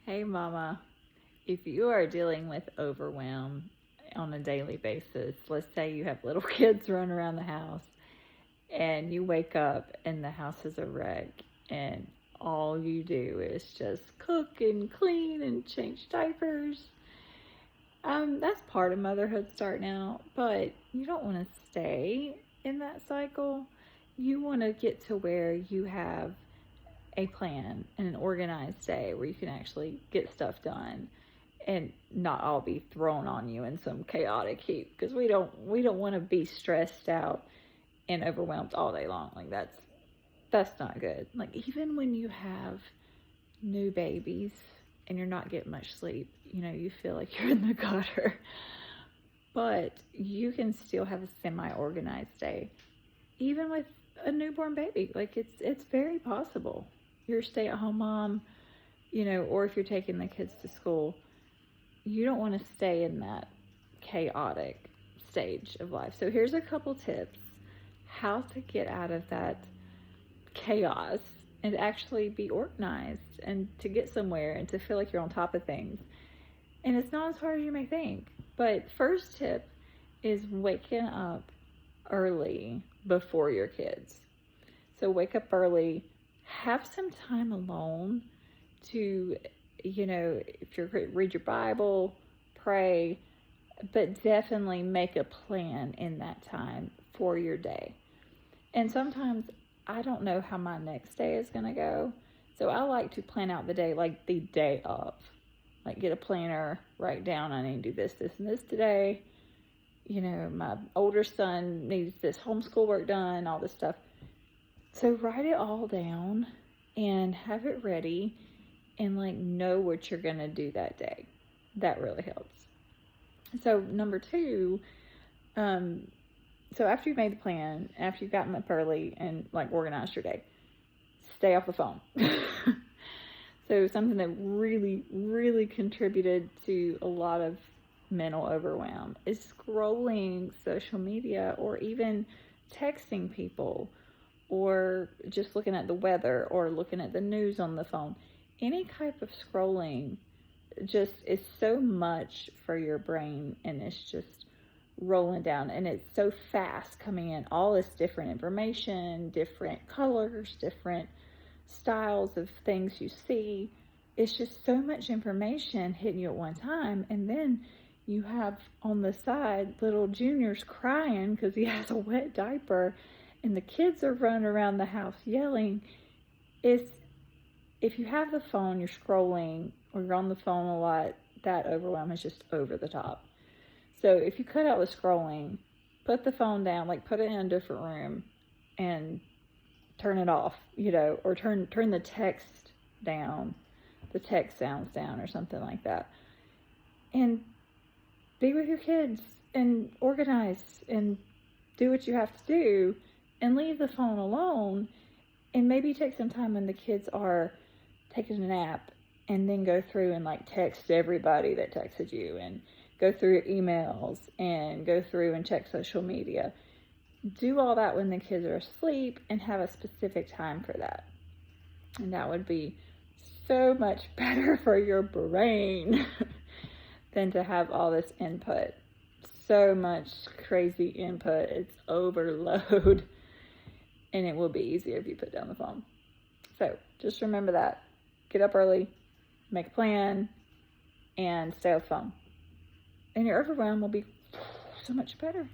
Hey mama, if you are dealing with overwhelm on a daily basis, let's say you have little kids running around the house and you wake up and the house is a wreck and all you do is just cook and clean and change diapers. That's part of motherhood starting out, but you don't want to stay in that cycle. You want to get to where you have a plan and an organized day where you can actually get stuff done and not all be thrown on you in some chaotic heap, because we don't want to be stressed out and overwhelmed all day long. Like that's not good. Like even when you have new babies and you're not getting much sleep, you feel like you're in the gutter, but you can still have a semi-organized day even with a newborn baby. Like it's very possible. You're a stay-at-home mom, or if you're taking the kids to school, you don't want to stay in that chaotic stage of life. So here's a couple tips how to get out of that chaos and actually be organized and to get somewhere and to feel like you're on top of things. And it's not as hard as you may think. But first tip is waking up early before your kids. So wake up early, have some time alone to, if you're read your Bible, pray, but definitely make a plan in that time for your day. And sometimes I don't know how my next day is going to go. So I like to plan out the day, like the day of. Like get a planner, write down, I need to do this, this, and this today. My older son needs this homeschool work done, all this stuff. So write it all down and have it ready and know what you're going to do that day. That really helps. So number two, so after you've made the plan, after you've gotten up early and organized your day, stay off the phone. So something that really, really contributed to a lot of mental overwhelm is scrolling social media or even texting people or just looking at the weather or looking at the news on the phone. Any type of scrolling just is so much for your brain, and it's just rolling down, and it's so fast coming in, all this different information, different colors, different styles of things you see. It's just so much information hitting you at one time, and then you have on the side little Junior's crying because he has a wet diaper and the kids are running around the house yelling. If you have the phone, you're scrolling or you're on the phone a lot, that overwhelm is just over the top. So if you cut out the scrolling, put the phone down, put it in a different room and turn it off, or turn the text down, the text sounds down or something like that. And be with your kids and organize and do what you have to do and leave the phone alone, and maybe take some time when the kids are taking a nap and then go through and text everybody that texted you and go through your emails and go through and check social media. Do all that when the kids are asleep and have a specific time for that. And that would be so much better for your brain than to have all this input. So much crazy input. It's overload. And it will be easier if you put down the phone. So just remember that. Get up early, make a plan, and stay off the phone. And your overwhelm will be so much better.